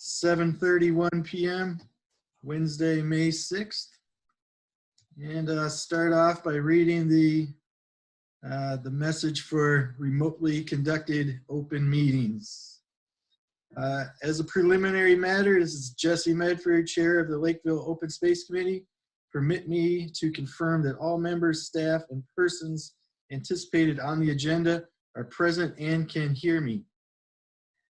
7:31 p.m. Wednesday, May 6th. And start off by reading the message for remotely conducted open meetings. As a preliminary matter, this is Jesse Medford, Chair of the Lakeville Open Space Committee. Permit me to confirm that all members, staff, and persons anticipated on the agenda are present and can hear me.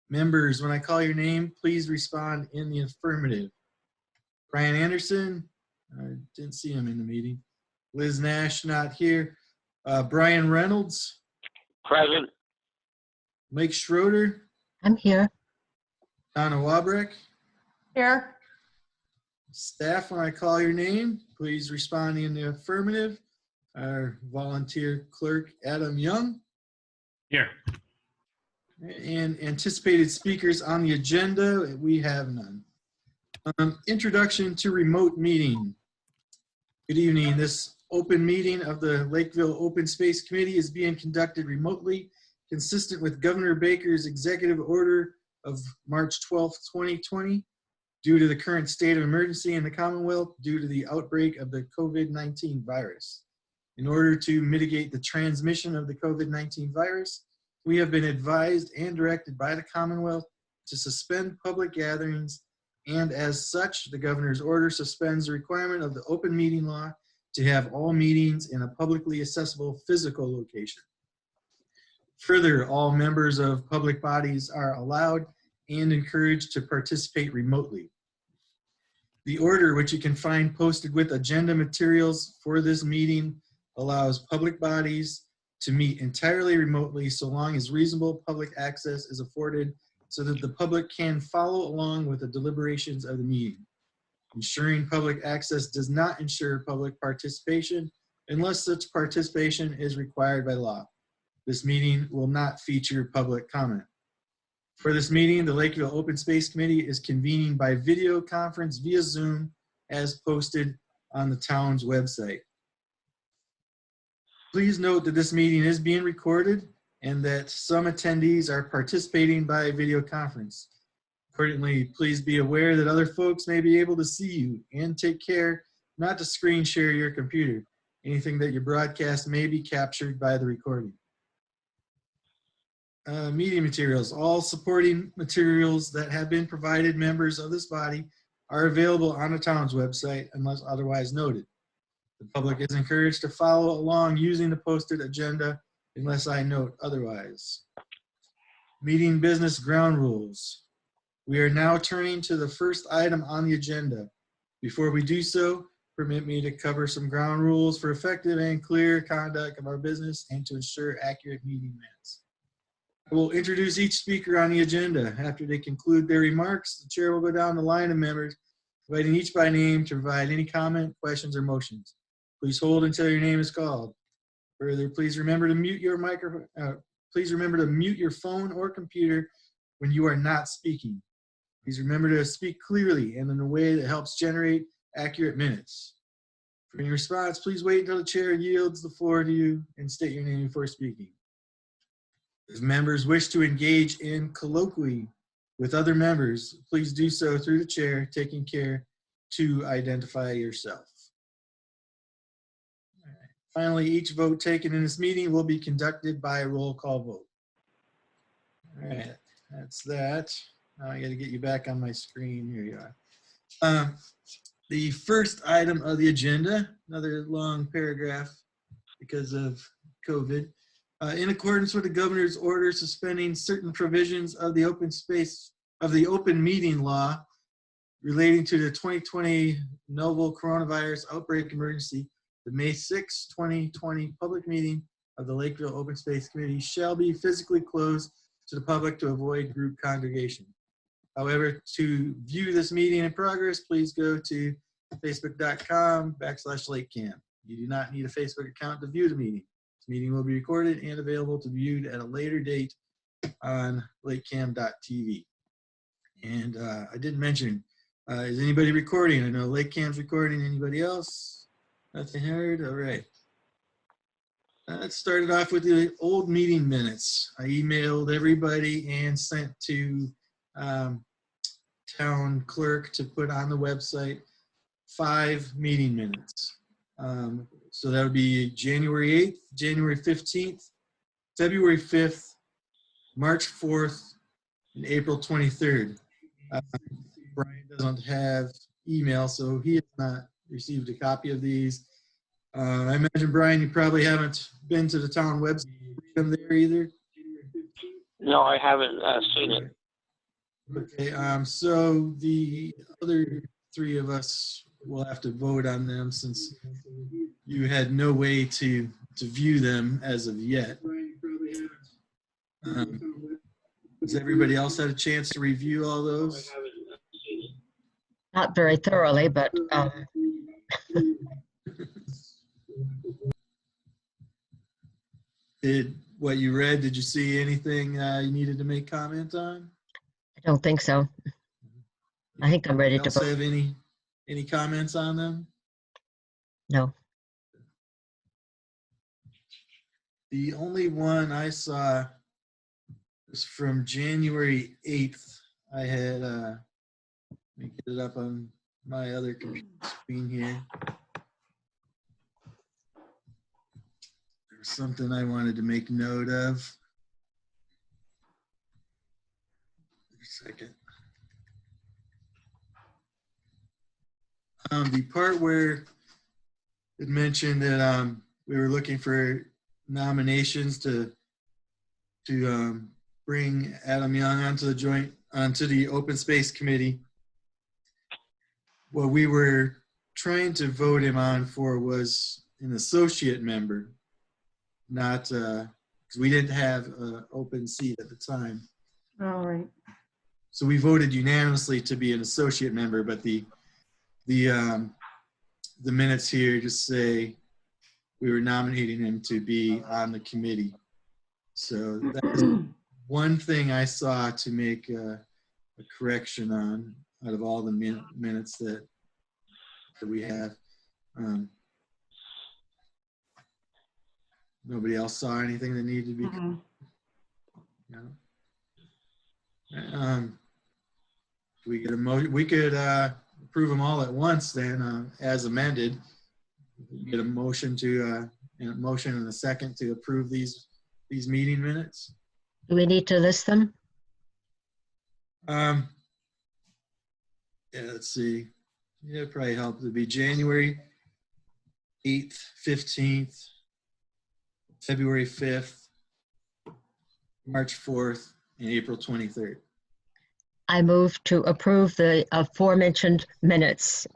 Members, when I call your name, please respond in the affirmative. Brian Anderson, I didn't see him in the meeting. Liz Nash, not here. Brian Reynolds. Present. Mike Schroeder. I'm here. Donna Wabreck. Here. Staff, when I call your name, please respond in the affirmative. Our volunteer clerk, Adam Young. Here. And anticipated speakers on the agenda, we have none. Introduction to remote meeting. Good evening. This open meeting of the Lakeville Open Space Committee is being conducted remotely, consistent with Governor Baker's executive order of March 12th, 2020, due to the current state of emergency in the Commonwealth due to the outbreak of the COVID-19 virus. In order to mitigate the transmission of the COVID-19 virus, we have been advised and directed by the Commonwealth to suspend public gatherings, and as such, the governor's order suspends the requirement of the open meeting law to have all meetings in a publicly accessible physical location. Further, all members of public bodies are allowed and encouraged to participate remotely. The order, which you can find posted with agenda materials for this meeting, allows public bodies to meet entirely remotely so long as reasonable public access is afforded so that the public can follow along with the deliberations of the meeting. Ensuring public access does not ensure public participation unless such participation is required by law. This meeting will not feature public comment. For this meeting, the Lakeville Open Space Committee is convening by video conference via Zoom as posted on the town's website. Please note that this meeting is being recorded and that some attendees are participating by video conference. Accordingly, please be aware that other folks may be able to see you, and take care not to screen share your computer. Anything that you broadcast may be captured by the recording. Meeting materials. All supporting materials that have been provided members of this body are available on the town's website unless otherwise noted. The public is encouraged to follow along using the posted agenda unless I note otherwise. Meeting business ground rules. We are now turning to the first item on the agenda. Before we do so, permit me to cover some ground rules for effective and clear conduct of our business and to ensure accurate meeting minutes. I will introduce each speaker on the agenda. After they conclude their remarks, the chair will go down the line of members, inviting each by name to provide any comment, questions, or motions. Please hold until your name is called. Further, please remember to mute your microphone. Please remember to mute your phone or computer when you are not speaking. Please remember to speak clearly and in a way that helps generate accurate minutes. For any response, please wait until the chair yields the floor to you and state your name before speaking. If members wish to engage in colloquy with other members, please do so through the chair, taking care to identify yourself. Finally, each vote taken in this meeting will be conducted by a roll call vote. All right, that's that. Now I got to get you back on my screen. Here you are. The first item of the agenda, another long paragraph because of COVID. In accordance with the governor's order suspending certain provisions of the open meeting law relating to the 2020 novel coronavirus outbreak emergency, the May 6, 2020 public meeting of the Lakeville Open Space Committee shall be physically closed to the public to avoid group congregation. However, to view this meeting in progress, please go to facebook.com/LakeCam. You do not need a Facebook account to view the meeting. This meeting will be recorded and available to be viewed at a later date on lakecam.tv. And I didn't mention, is anybody recording? I know LakeCam's recording. Anybody else? Nothing heard? All right. Let's start it off with the old meeting minutes. I emailed everybody and sent to town clerk to put on the website 5 meeting minutes. So that would be January 8th, January 15th, February 5th, March 4th, and April 23rd. Brian doesn't have email, so he has not received a copy of these. I imagine, Brian, you probably haven't been to the town website there either. No, I haven't seen it. Okay, so the other 3 of us will have to vote on them since you had no way to view them as of yet. Has everybody else had a chance to review all those? Not very thoroughly, but Did what you read, did you see anything you needed to make comment on? I don't think so. I think I'm ready to Else vote. have any comments on them? No. The only one I saw was from January 8th. I had, let me get it up on my other computer screen here. There's something I wanted to make note of. A second. The part where it mentioned that we were looking for nominations to bring Adam Young onto the Open Space Committee. What we were trying to vote him on for was an associate member, not because we didn't have an open seat at the time. All right. So we voted unanimously to be an associate member, but the minutes here just say we were nominating him to be on the committee. So that's one thing I saw to make a correction on out of all the minutes that we have. Nobody else saw anything that needed to be. No. We get a motion. We could approve them all at once then, as amended. We get a motion and a second to approve these meeting minutes. Do we need to list them? Yeah, let's see. Yeah, it'd probably help. It'd be January 8th, 15th, February 5th, March 4th, and April 23rd. I move to approve the aforementioned minutes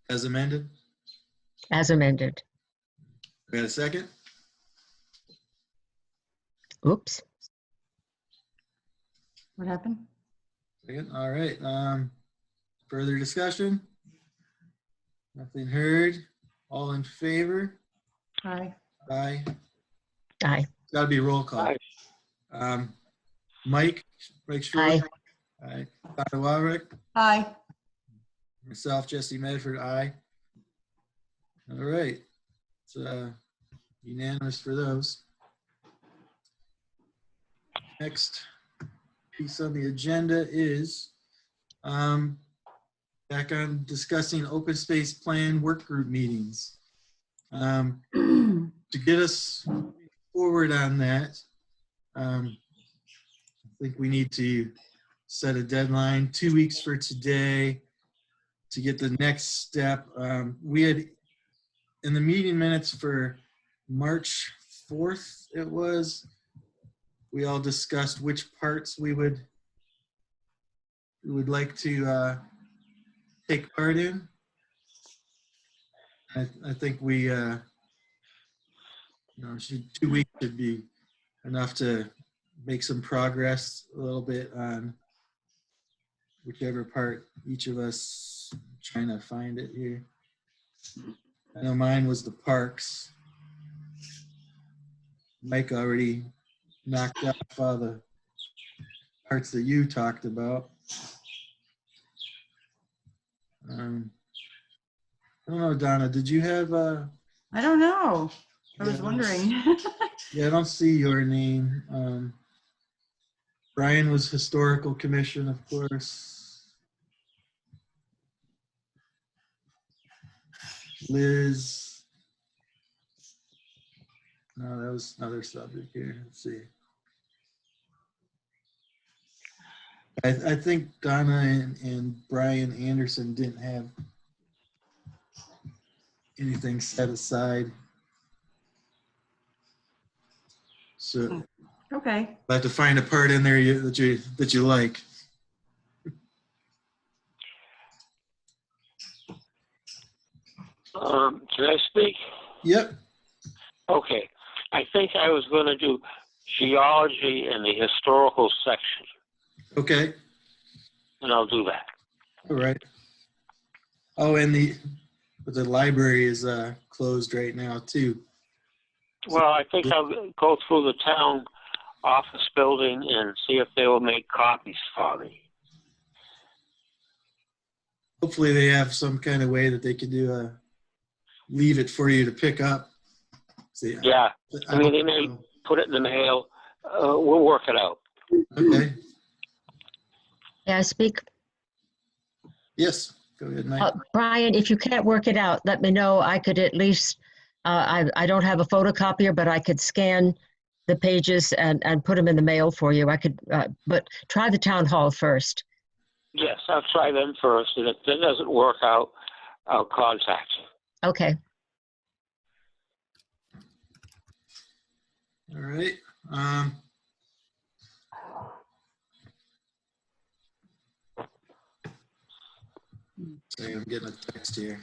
As amended. as amended. We got a second? Oops. What happened? Second. All right. Further discussion? Nothing heard. All in favor? Aye. Aye. Aye. Got to be a roll call. Aye. Mike Aye. Aye. Dr. Warwick. Aye. Myself, Jesse Medford. Aye. All right. It's unanimous for those. Next piece on the agenda is back on discussing open space plan work group meetings. To get us forward on that, I think we need to set a deadline 2 weeks for today to get the next step. We had in the meeting minutes for March 4th, we all discussed which parts we would like to take part in. I think we, 2 weeks should be enough to make some progress a little bit on whichever part each of us, trying to find it here. I know mine was the parks. Mike already knocked off all the parts that you talked about. I don't know, Donna, did you have I don't know. I was Yeah. wondering. Yeah, I don't see your name. Brian was Historical Commission, of course. Liz. No, that was another subject here. Let's see. I think Donna and Brian Anderson didn't have anything set aside. So Okay. I have to find a part in there that you like. Can I speak? Yep. Okay. I think I was going to do geology in the historical section, Okay. and I'll do that. All right. Oh, and the library is closed right now too. Well, I think I'll go through the town office building and see if they will make copies for me. Hopefully they have some kind of way that they can do leave it for you to pick up. See, Yeah. I mean, they don't may know. put it in the mail. We'll work it out. Okay. May I speak? Yes. Go ahead, Mike. Brian, if you can't work it out, let me know. I could at least, I don't have a photocopier, but I could scan the pages and put them in the mail for you. I could, but try the town hall first. Yes, I'll try them first, and if that doesn't work out, I'll contact you. Okay. All right. Sorry, I'm getting a text here.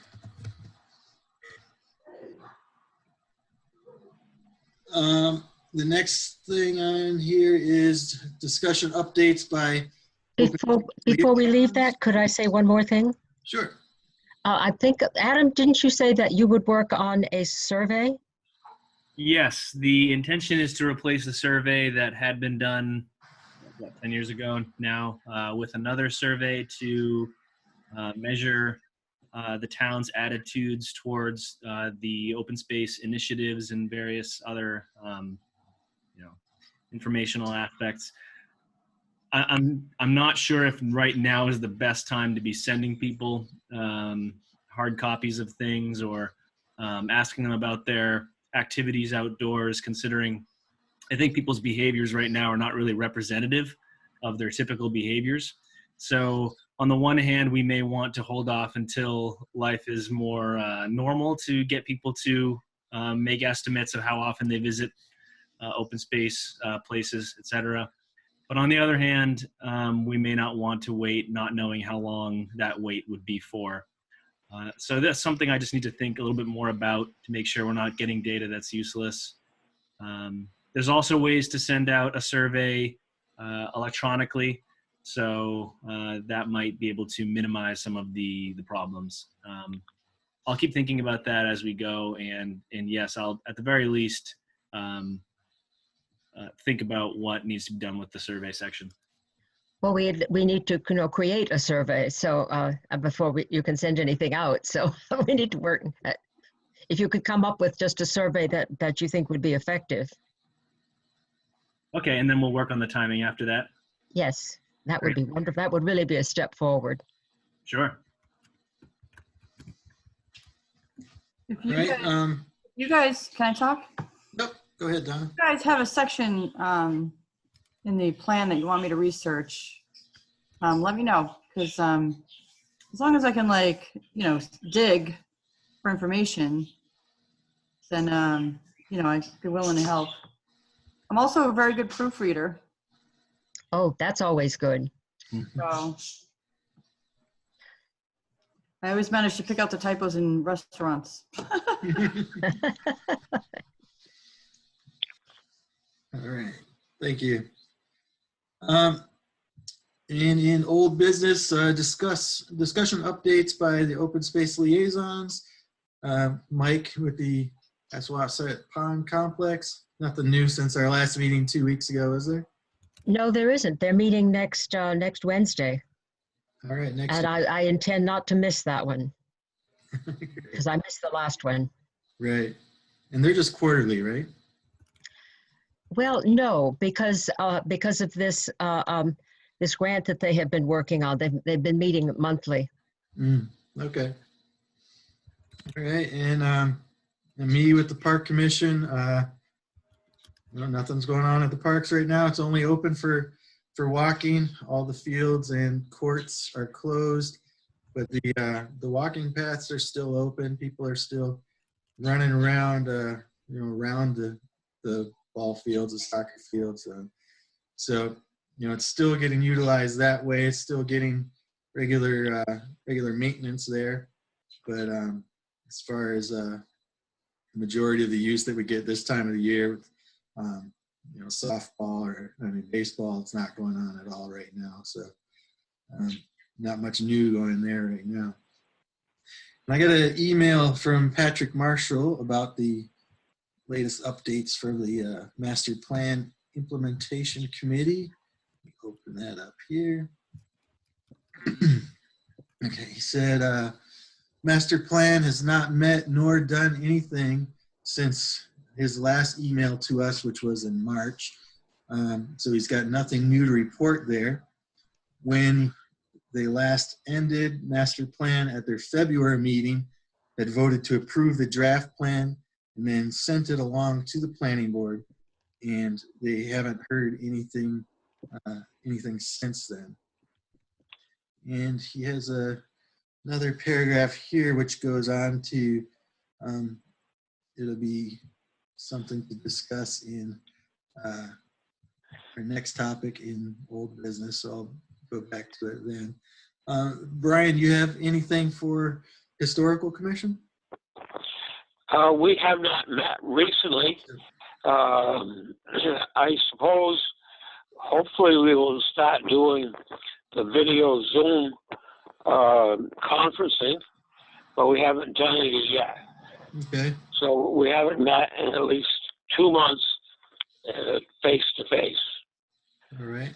The next thing on here is discussion updates by. Before we leave that, could I say one more thing? Sure. I think, Adam, didn't you say that you would work on a survey? Yes, the intention is to replace the survey that had been done 10 years ago now with another survey to measure the town's attitudes towards the open space initiatives and various other informational aspects. I'm not sure if right now is the best time to be sending people hard copies of things or asking them about their activities outdoors, considering I think people's behaviors right now are not really representative of their typical behaviors. So on the one hand, we may want to hold off until life is more normal to get people to make estimates of how often they visit open space places, etc. But on the other hand, we may not want to wait, not knowing how long that wait would be for. So that's something I just need to think a little bit more about to make sure we're not getting data that's useless. There's also ways to send out a survey electronically, so that might be able to minimize some of the problems. I'll keep thinking about that as we go, and yes, I'll at the very least think about what needs to be done with the survey section. Well, we need to create a survey, so before you can send anything out. So we need to work. If you could come up with just a survey that you think would be effective. Okay, and then we'll work on the timing after that. Yes, that would be wonderful. That would really be a step forward. Sure. If you, Right. guys, you guys, can I talk? Nope. Go ahead, Donna. You guys have a section in the plan that you want me to research. Let me know, because as long as I can dig for information, then I'd be willing to help. I'm also a very good proofreader. Oh, that's always good. So I always manage to pick out the typos in restaurants. All right. Thank you. In old business, discussion updates by the open space liaisons. Mike with the Assawasset Pond Complex. Nothing new since our last meeting 2 weeks ago, is there? No, there isn't. They're meeting next Wednesday, All right, next. and I intend not to miss that one because I missed the last one. Right. And they're just quarterly, right? Well, no, because of this this grant that they have been working on. They've been meeting monthly. Okay. All right, and me with the park commission. Nothing's going on at the parks right now. It's only open for walking. All the fields and courts are closed, but the walking paths are still open. People are still running around, around the ball fields, the soccer fields. So, it's still getting utilized that way. It's still getting regular maintenance there. But as far as the majority of the use that we get this time of the year, softball or baseball, it's not going on at all right now. So not much new going there right now. And I got an email from Patrick Marshall about the latest updates for the Master Plan Implementation Committee. Let me open that up here. Okay, he said Master Plan has not met nor done anything since his last email to us, which was in March. So he's got nothing new to report there. When they last ended Master Plan at their February meeting, had voted to approve the draft plan and then sent it along to the planning board, and they haven't heard anything since then. And he has another paragraph here which goes on to it'll be something to discuss in our next topic in old business, so I'll go back to it then. Brian, you have anything for Historical Commission? We have not met recently. I suppose, hopefully we will start doing the video Zoom conferencing, but we haven't done it yet. Okay. So we haven't met in at least 2 months face to face. All right.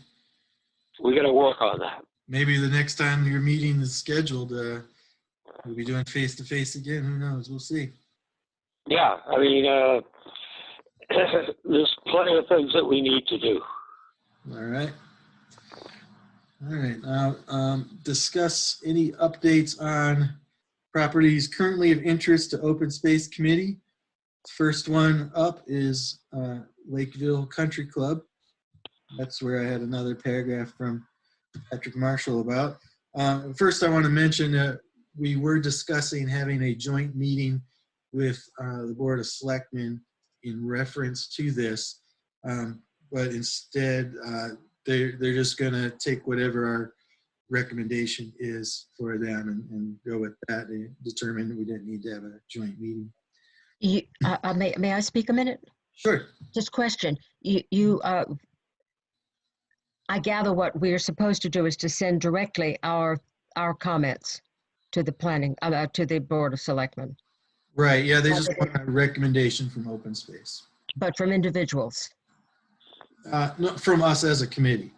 We got to work on that. Maybe the next time your meeting is scheduled, we'll be doing face to face again. Who knows? We'll see. Yeah, I mean, there's plenty of things that we need to do. All right. All right. Now, discuss any updates on properties currently of interest to Open Space Committee. First one up is Lakeville Country Club. That's where I had another paragraph from Patrick Marshall about. First, I want to mention that we were discussing having a joint meeting with the Board of Selectmen in reference to this, but instead they're just going to take whatever our recommendation is for them and go with that. They determined we didn't need to have a joint meeting. May I speak a minute? Sure. Just question. I gather what we're supposed to do is to send directly our comments to the to the Board of Selectmen. Right. Yeah, they just want a recommendation from Open Space. But from individuals. No, from us as a committee.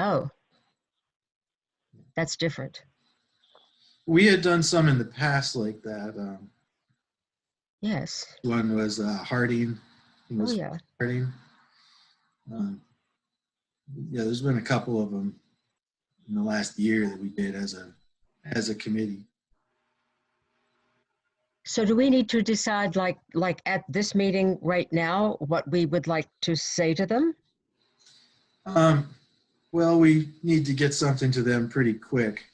Oh, that's different. We had done some in the past like that. Yes. One was Harding. Oh, yeah. Harding. Yeah, there's been a couple of them in the last year that we did as a committee. So do we need to decide, like at this meeting right now, what we would like to say to them? Well, we need to get something to them pretty quick.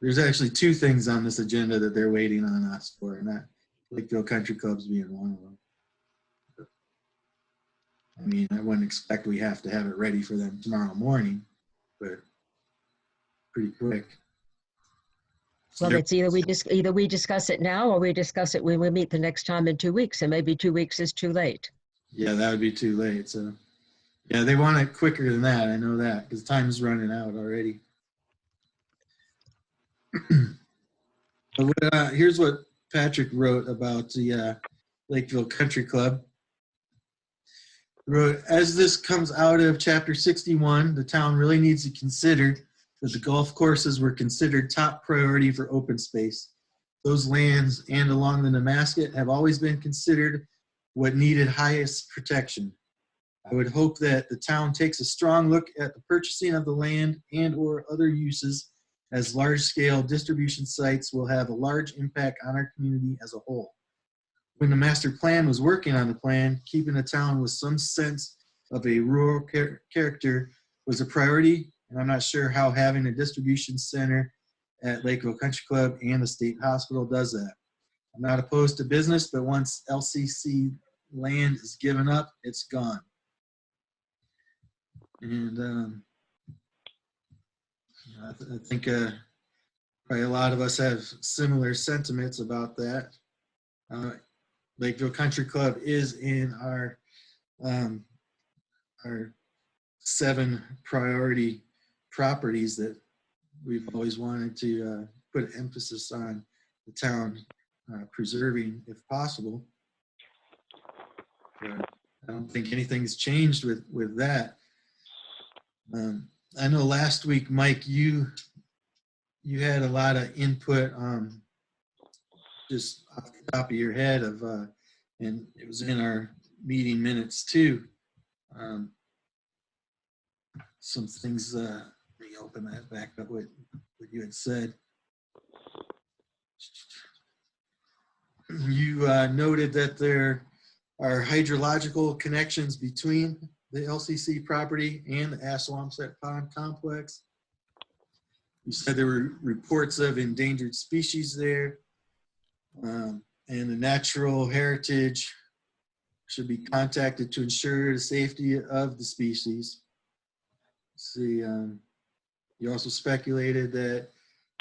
There's actually 2 things on this agenda that they're waiting on us for, and that Lakeville Country Club's being one of them. I mean, I wouldn't expect we have to have it ready for them tomorrow morning, but pretty quick. Well, it's either we discuss it now or we discuss it when we meet the next time in 2 weeks, and maybe 2 weeks is too late. Yeah, that would be too late. So, yeah, they want it quicker than that. I know that because time's running out already. Here's what Patrick wrote about the Lakeville Country Club. He wrote, as this comes out of Chapter 61, the town really needs to consider that the golf courses were considered top priority for open space. Those lands and along the Nemasket have always been considered what needed highest protection. I would hope that the town takes a strong look at the purchasing of the land and or other uses, as large-scale distribution sites will have a large impact on our community as a whole. When the master plan was working on the plan, keeping the town with some sense of a rural character was a priority, and I'm not sure how having a distribution center at Lakeville Country Club and the state hospital does that. I'm not opposed to business, but once LCC land is given up, it's gone. And I think probably a lot of us have similar sentiments about that. Lakeville Country Club is in our 7 priority properties that we've always wanted to put emphasis on the town preserving if possible. But I don't think anything's changed with that. I know last week, Mike, you had a lot of input just off the top of your head of, and it was in our meeting minutes too. Some things, let me open that back up, what you had said. You noted that there are hydrological connections between the LCC property and the Assawamsett Pond complex. You said there were reports of endangered species there, and the natural heritage should be contacted to ensure the safety of the species. Let's see, you also speculated that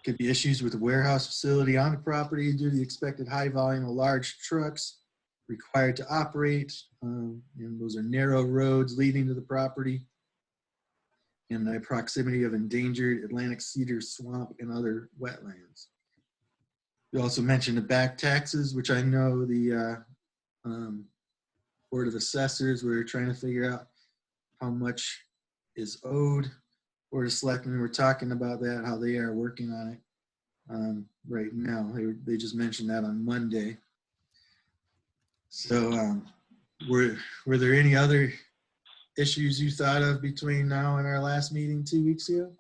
could be issues with the warehouse facility on the property due to the expected high volume of large trucks required to operate, and those are narrow roads leading to the property, and the proximity of endangered Atlantic cedar swamp and other wetlands. You also mentioned the back taxes, which I know the Board of Assessors were trying to figure out how much is owed. Board of Selectmen were talking about that, how they are working on it right now. They just mentioned that on Monday. So were there any other issues you thought of between now and our last meeting 2 weeks ago?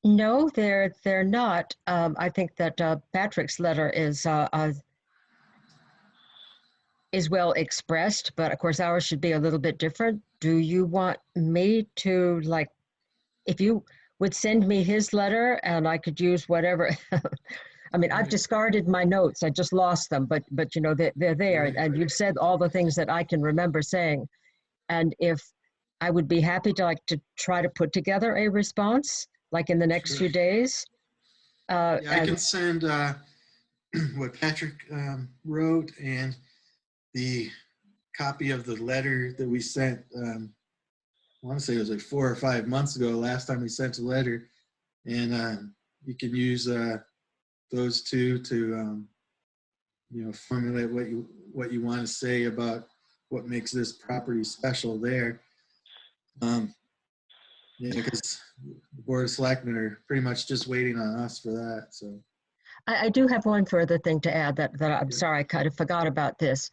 No, they're not. I think that Patrick's letter is well expressed, but of course ours should be a little bit different. Do you want me to, like, if you would send me his letter and I could use whatever? I mean, I've discarded my notes. I just lost them, but you know, they're there, and you've said all the things that I can remember saying. And if I would be happy to try to put together a response, like in the next few days. Yeah, I can send what Patrick wrote and the copy of the letter that we sent. I want to say it was like 4 or 5 months ago, last time we sent a letter, and you can use those two to you know, formulate what you want to say about what makes this property special there. Yeah, because the Board of Selectmen are pretty much just waiting on us for that. So I do have one further thing to add that I'm sorry, I kind of forgot about this.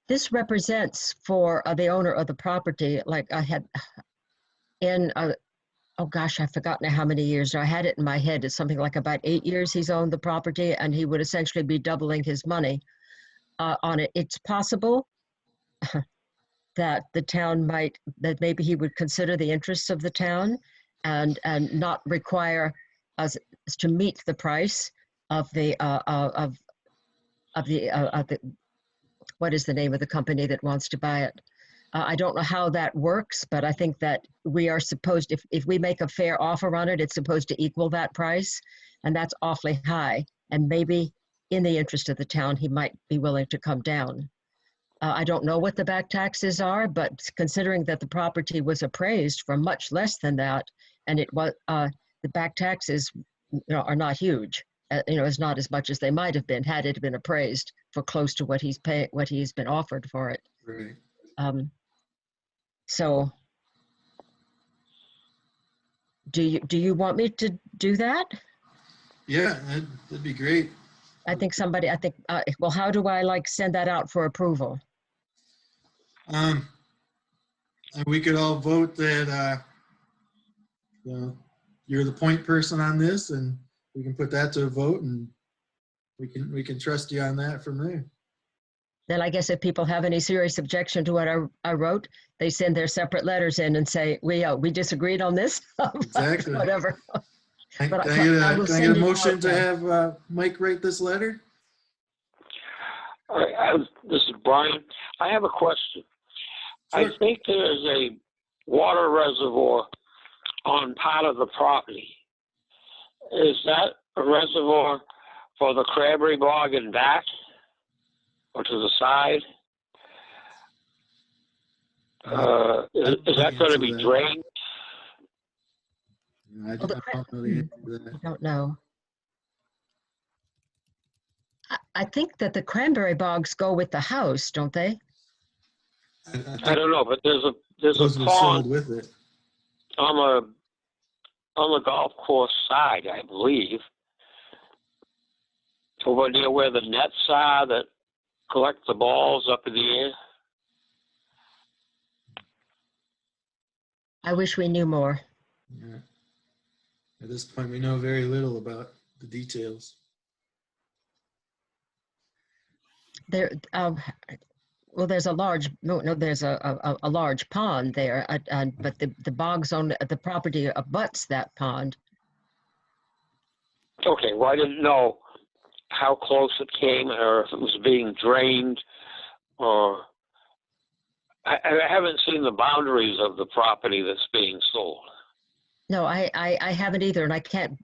This represents for the owner of the property, like I had in, oh gosh, I've forgotten how many years. I had it in my head. It's something like about 8 years he's owned the property, and he would essentially be doubling his money on it. It's possible that the town might, that maybe he would consider the interests of the town and not require us to meet the price of the what is the name of the company that wants to buy it? I don't know how that works, but I think that we are supposed, if we make a fair offer on it, it's supposed to equal that price, and that's awfully high. And maybe in the interest of the town, he might be willing to come down. I don't know what the back taxes are, but considering that the property was appraised for much less than that, and it was the back taxes, you know, are not huge. You know, it's not as much as they might have been had it been appraised for close to what he's paid, what he's been offered for it. right. So, do you want me to do that? Yeah, that'd be great. I think, well, how do I like send that out for approval? And we could all vote that, you're the point person on this, and we can put that to a vote, and we can trust you on that from there. Then I guess if people have any serious objection to what I wrote, they send their separate letters in and say, we disagreed on this. Exactly. Whatever. Can But I will get send a it motion out, to yeah. have Mike write this letter? This is Brian. I have a question. Sure. I think there's a water reservoir on part of the property. Is that a reservoir for the cranberry bog and back, or to the side? Is that going to be drained? I Well, don't know the answer to that. I don't know. I think that the cranberry bogs go with the house, don't they? I don't know, but there's Those a were pond sold with it. on the golf course side, I believe, over near where the nets are that collect the balls up in the air. I wish we knew more. Yeah. At this point, we know very little about the details. There, well, there's a large, there's a large pond there, but the bogs on the property abuts that pond. Okay, well, I didn't know how close it came or if it was being drained, or I haven't seen the boundaries of the property that's being sold. No, I haven't either, and I can't.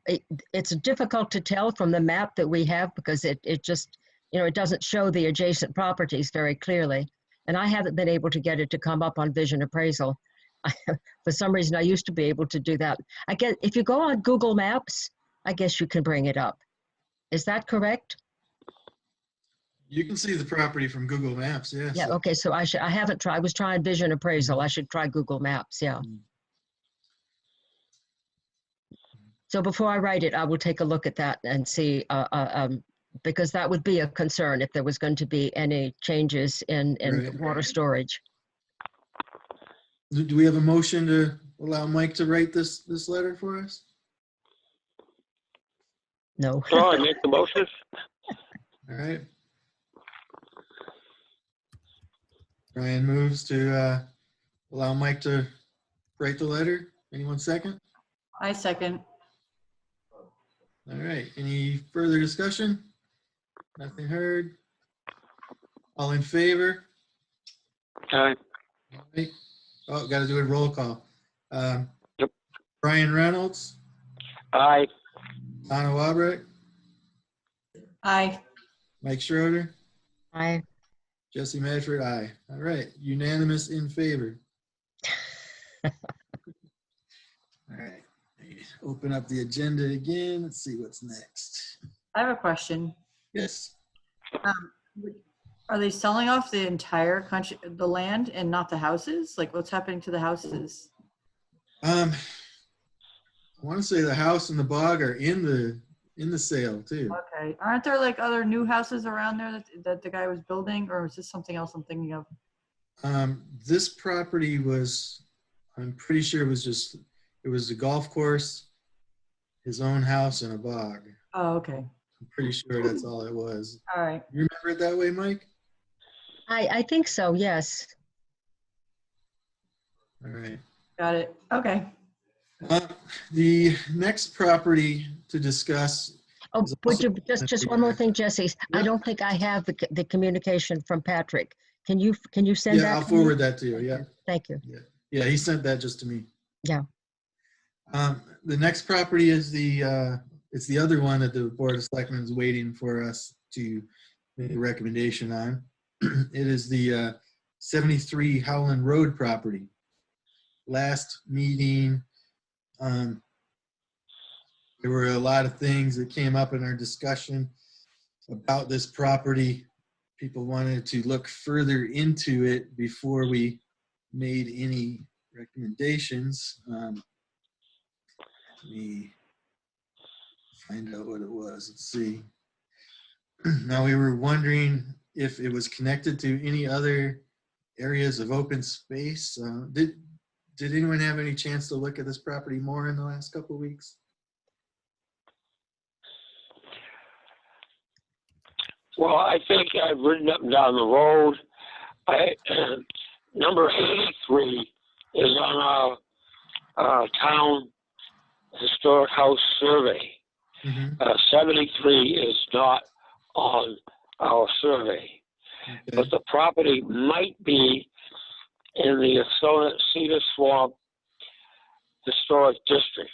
It's difficult to tell from the map that we have because it just, it doesn't show the adjacent properties very clearly, and I haven't been able to get it to come up on Vision Appraisal. For some reason, I used to be able to do that. I guess if you go on Google Maps, I guess you can bring it up. Is that correct? You can see the property from Google Maps, yes. Yeah. Okay. So I haven't tried. I was trying Vision Appraisal. I should try Google Maps. Yeah. So before I write it, I will take a look at that and see, because that would be a concern if there was going to be any changes in Right. water storage. Do we have a motion to allow Mike to write this letter for us? No. So I make the motion. All right. Brian moves to allow Mike to write the letter. Anyone second? I second. All right. Any further discussion? Nothing heard. All in favor? Aye. All right. Oh, got to do a roll call. Yep. Brian Reynolds, Aye. Donna Walbrecht, Aye. Mike Schroeder, I Jesse Medford, aye. All right. Unanimous in favor. All right. Open up the agenda again. Let's see what's next. I have a question. Yes. Are they selling off the entire country, the land, and not the houses? Like, what's happening to the houses? I want to say the house and the bog are in the sale too. Okay. Aren't there like other new houses around there that the guy was building, or is this something else I'm thinking of? This property was, I'm pretty sure it was a golf course, his own house, and a bog. Oh, okay. I'm pretty sure that's all it was. All right. You remember it that way, Mike? I think so. Yes. All right. Got it. Okay. The next property to discuss. Oh, is would you also- just one more thing, Jesse? I Yeah. don't think I have the communication from Patrick. Can you send that? Yeah, I'll to me? forward that to you. Yeah. Thank you. Yeah, he sent that just to me. Yeah. The next property is it's the other one that the Board of Selectmen is waiting for us to make a recommendation on. It is the 73 Howland Road property. Last meeting, there were a lot of things that came up in our discussion about this property. People wanted to look further into it before we made any recommendations. Let me find out what it was. Let's see. Now, we were wondering if it was connected to any other areas of open space. Did anyone have any chance to look at this property more in the last couple of weeks? Well, I think I've ridden up and down the road. Number 83 is on our town historic house survey. Mm-hmm. 73 is not on our survey. Okay. But the property might be in the Cedar Swamp Historic District.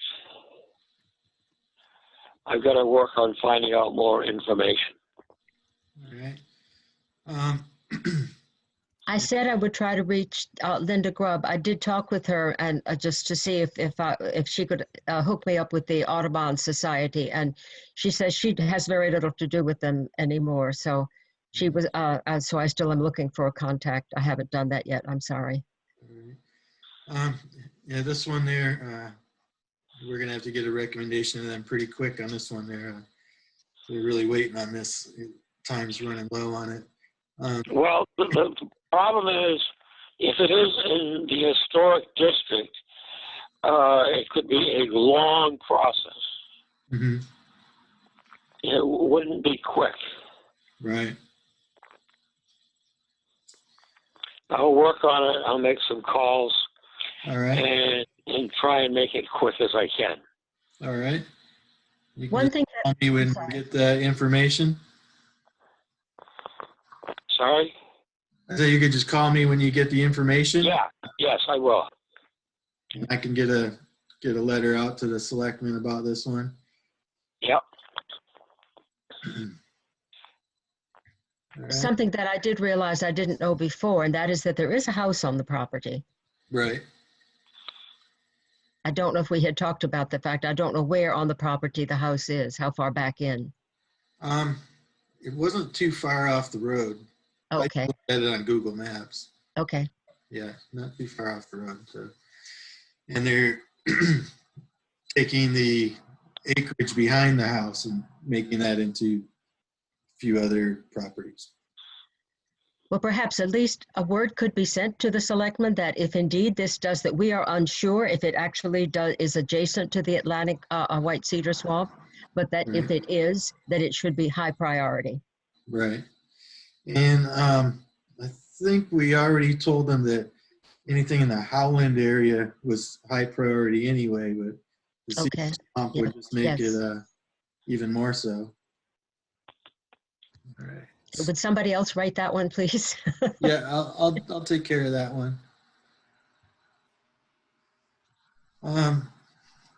I've got to work on finding out more information. All right. I said I would try to reach Linda Grubb. I did talk with her and just to see if she could hook me up with the Audubon Society, and she says she has very little to do with them anymore. So she was so I still am looking for a contact. I haven't done that yet. I'm sorry. All right. Yeah, this one there, we're gonna have to get a recommendation of them pretty quick on this one there. We're really waiting on this. Time's running low on it. Well, the problem is, if it is in the historic district, it could be a long process. Mm-hmm. It wouldn't be quick. Right. I'll work on it. I'll make some calls All right. and try and make it quick as I can. All right. You can One thing call me when you get the information. Sorry? So you could just call me when you get the information. Yeah. Yes, I will. And I can get a letter out to the selectmen about this one. Yep. All right. something that I did realize I didn't know before, and that is that there is a house on the property. Right. I don't know if we had talked about the fact, I don't know where on the property the house is, how far back in. It wasn't too far off the road. Okay, I looked at it on Google Maps. okay. Yeah, not too far off the road. So, and they're taking the acreage behind the house and making that into a few other properties. Well, perhaps at least a word could be sent to the selectmen that if indeed this does, that we are unsure if it actually is adjacent to the Atlantic White Cedar Swamp, but that if it is, that it should be high priority. Right. And I think we already told them that anything in the Howland area was high priority anyway, but the Okay. Cedar Swamp Yeah. would just make Yes. it even more so. All right. Would somebody else write that one, please? Yeah, I'll take care of that one.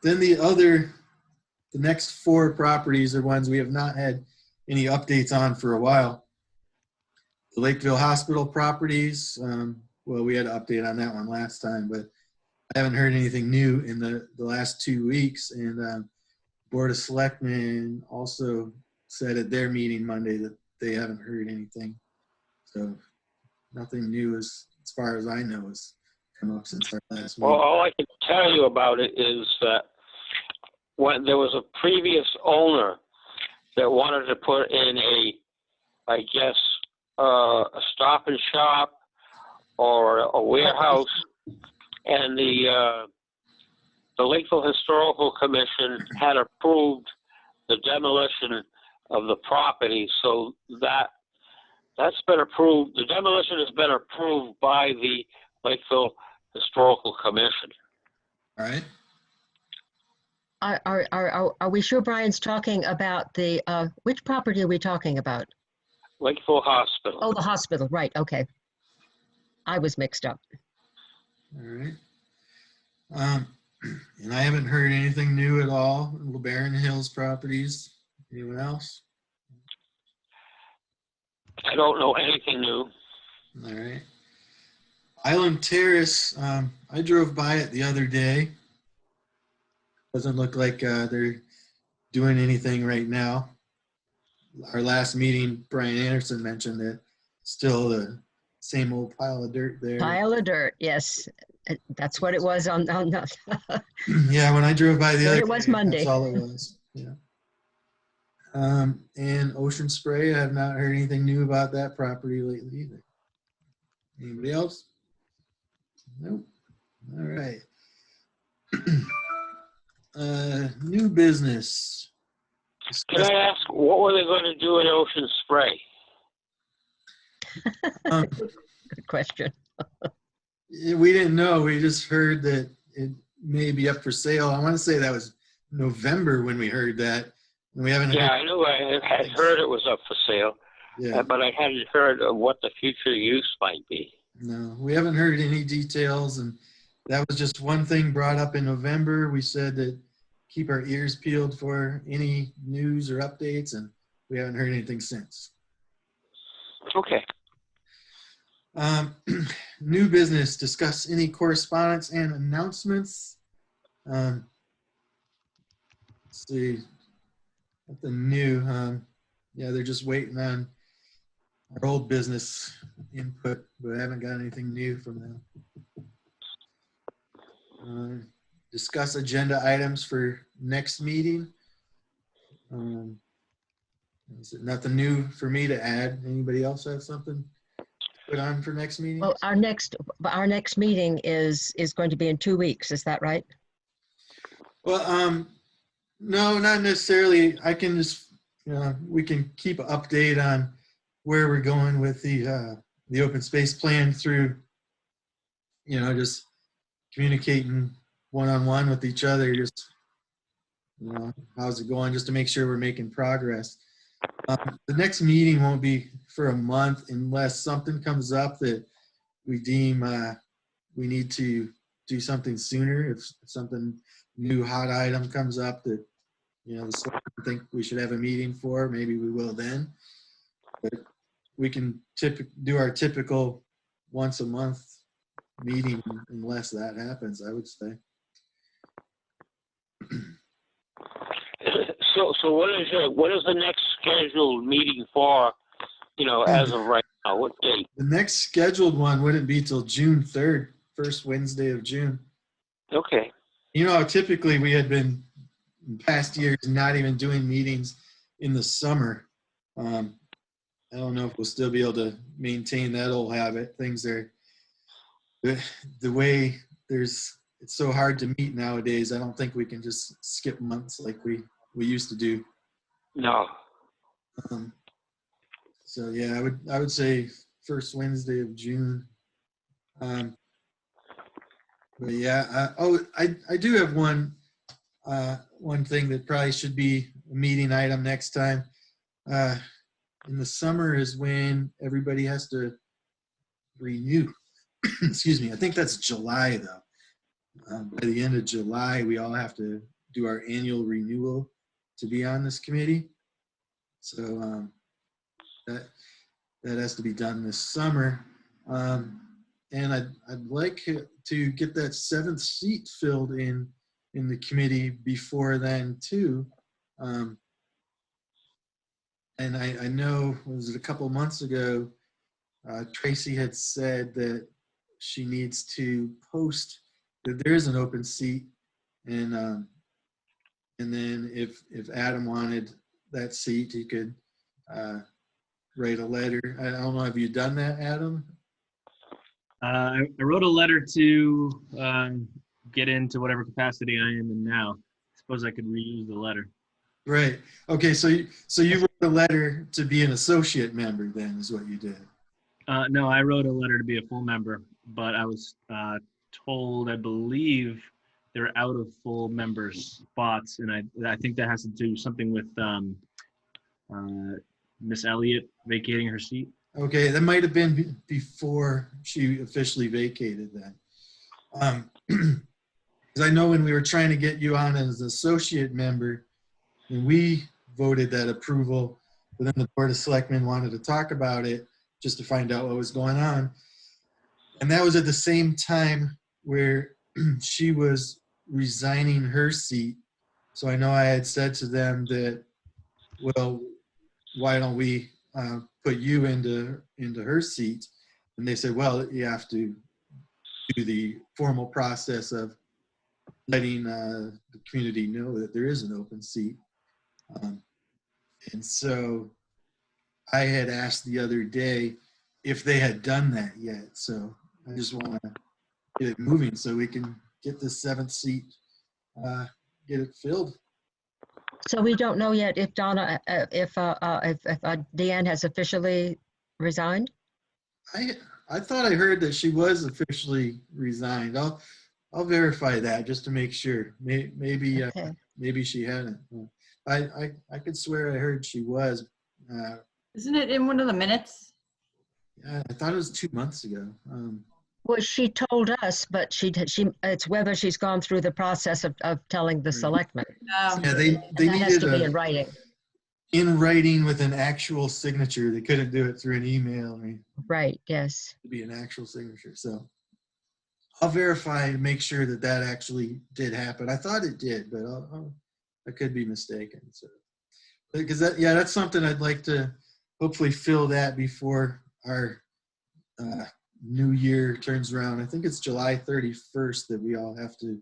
Then the next four properties are ones we have not had any updates on for a while. The Lakeville Hospital properties, well, we had an update on that one last time, but I haven't heard anything new in the last 2 weeks. And Board of Selectmen also said at their meeting Monday that they haven't heard anything. So nothing new as far as I know has come up since our last Well, meeting. all I can tell you about it is that when there was a previous owner that wanted to put in a Stop and Shop or a warehouse, and the Lakeville Historical Commission had approved the demolition of the property, so that's been approved. The demolition has been approved by the Lakeville Historical Commission. All right. Are we sure Brian's talking about the, which property are we talking about? Lakeville Hospital. Oh, the hospital, right, okay. I was mixed up. All right. And I haven't heard anything new at all. LeBaron Hills properties. Anyone else? I don't know anything new. All right. Island Terrace, I drove by it the other day. Doesn't look like they're doing anything right now. Our last meeting, Brian Anderson mentioned that still the same old pile of dirt there. Pile of dirt, yes. That's what it was on Yeah, when I drove by the But other it was day, Monday. that's all it was. Yeah. And Ocean Spray, I have not heard anything new about that property lately either. Anybody else? Nope. All right. New business. Can I ask, what were they going to do at Ocean Spray? Um, Good question. we didn't know. We just heard that it may be up for sale. I want to say that was November when we heard that. And we haven't Yeah, heard. I knew I had heard it was up for sale, Yeah. but I hadn't heard of what the future use might be. No, we haven't heard any details, and that was just one thing brought up in November. We said that keep our ears peeled for any news or updates, and we haven't heard anything since. Okay. New business, discuss any correspondence and announcements. Let's see, nothing new. Yeah, they're just waiting on our old business input, but I haven't got anything new from them. Discuss agenda items for next meeting. Is it nothing new for me to add? Anybody else have something to put on for next meeting? Well, our next meeting is going to be in 2 weeks. Is that right? Well, no, not necessarily. I can just, we can keep an update on where we're going with the open space plan through, just communicating one-on-one with each other, just, how's it going, just to make sure we're making progress. The next meeting won't be for a month unless something comes up that we deem we need to do something sooner. If something new hot item comes up that, the selectmen think we should have a meeting for, maybe we will then. But we can do our typical once a month meeting unless that happens, I would say. So what is the next scheduled meeting for, as of right now? What date? The next scheduled one wouldn't be till June 3rd, first Wednesday of June. Okay. Typically we had been in past years not even doing meetings in the summer. I don't know if we'll still be able to maintain that old habit. Things are the way it's so hard to meet nowadays. I don't think we can just skip months like we used to do. No. So yeah, I would say first Wednesday of June. But yeah, I do have one thing that probably should be a meeting item next time. In the summer is when everybody has to renew. Excuse me. I think that's July though. By the end of July, we all have to do our annual renewal to be on this committee. So that has to be done this summer. And I'd like to get that 7th seat filled in the committee before then too. And I know, was it a couple months ago, Tracy had said that she needs to post that there is an open seat, and then if Adam wanted that seat, he could write a letter. I don't know, have you done that, Adam? I wrote a letter to get into whatever capacity I am in now. I suppose I could reuse the letter. Right. Okay. So you wrote a letter to be an associate member. Then is what you did. No, I wrote a letter to be a full member, but I was told, I believe, they're out of full member spots, and I think that has to do something with Miss Elliott vacating her seat. Okay, that might have been before she officially vacated that. Because I know when we were trying to get you on as an associate member, and we voted that approval, but then the Board of Selectmen wanted to talk about it just to find out what was going on. And that was at the same time where she was resigning her seat. So I know I had said to them that, well, why don't we put you into her seat? And they said, well, you have to do the formal process of letting the community know that there is an open seat. And so I had asked the other day if they had done that yet. So I just want to get it moving so we can get this 7th seat, get it filled. So we don't know yet if Donna, if Deanne has officially resigned? I thought I heard that she was officially resigned. I'll verify that just to make sure. Maybe Okay. maybe she hadn't. I could swear I heard she was. Isn't it in one of the minutes? I thought it was 2 months ago. Well, she told us, but it's whether she's gone through the process of telling the Right. selectmen. No. Yeah, they And that has needed to be in writing. in writing with an actual signature. They couldn't do it through an email. I mean, Right, yes. to be an actual signature. So I'll verify and make sure that that actually did happen. I thought it did, but I could be mistaken. So because that's something I'd like to hopefully fill that before our new year turns around. I think it's July 31st that we all have to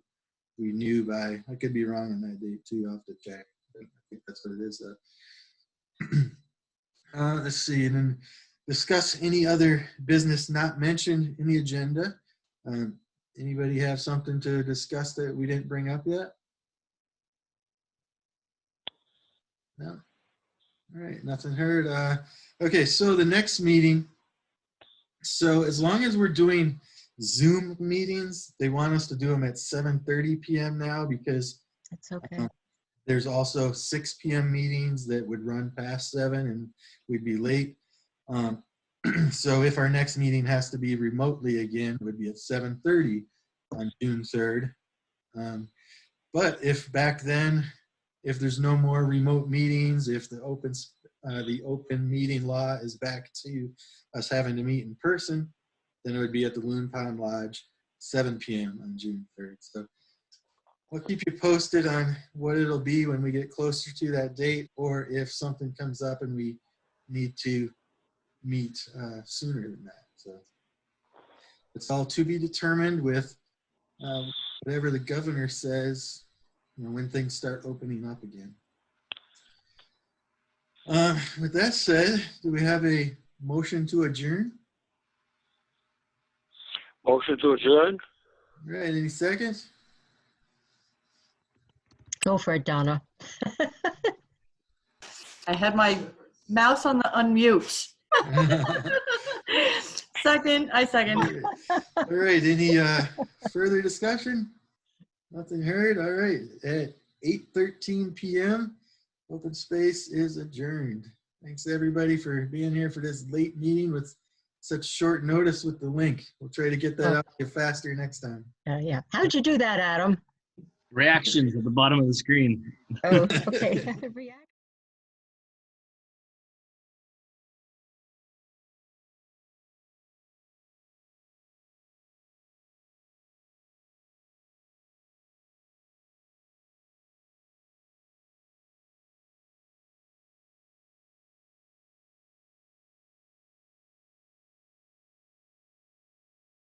renew by. I could be wrong on that date too. I'll have to check. I think that's what it is though. Let's see, and then discuss any other business not mentioned in the agenda. Anybody have something to discuss that we didn't bring up yet? No? All right, nothing heard. Okay, so the next meeting, so as long as we're doing Zoom meetings, they want us to do them at 7:30 p.m. now because That's okay. there's also 6 p.m. meetings that would run past 7 and we'd be late. So if our next meeting has to be remotely again, it would be at 7:30 on June 3rd. But if back then, if there's no more remote meetings, if the open meeting law is back to us having to meet in person, then it would be at the Loon Pond Lodge, 7 p.m. on June 3rd. So we'll keep you posted on what it'll be when we get closer to that date, or if something comes up and we need to meet sooner than that. So it's all to be determined with whatever the governor says, when things start opening up again. With that said, do we have a motion to adjourn? Motion to adjourn? All right, any seconds? Go for it, Donna. I had my mouse on the unmute. I second. All right, any further discussion? Nothing heard? All right, at 8:13 p.m., open space is adjourned. Thanks everybody for being here for this late meeting with such short notice with the link. We'll try to get that out to you faster next time. Yeah. How'd you do that, Adam? Reactions at the bottom of the screen. Oh, okay. React.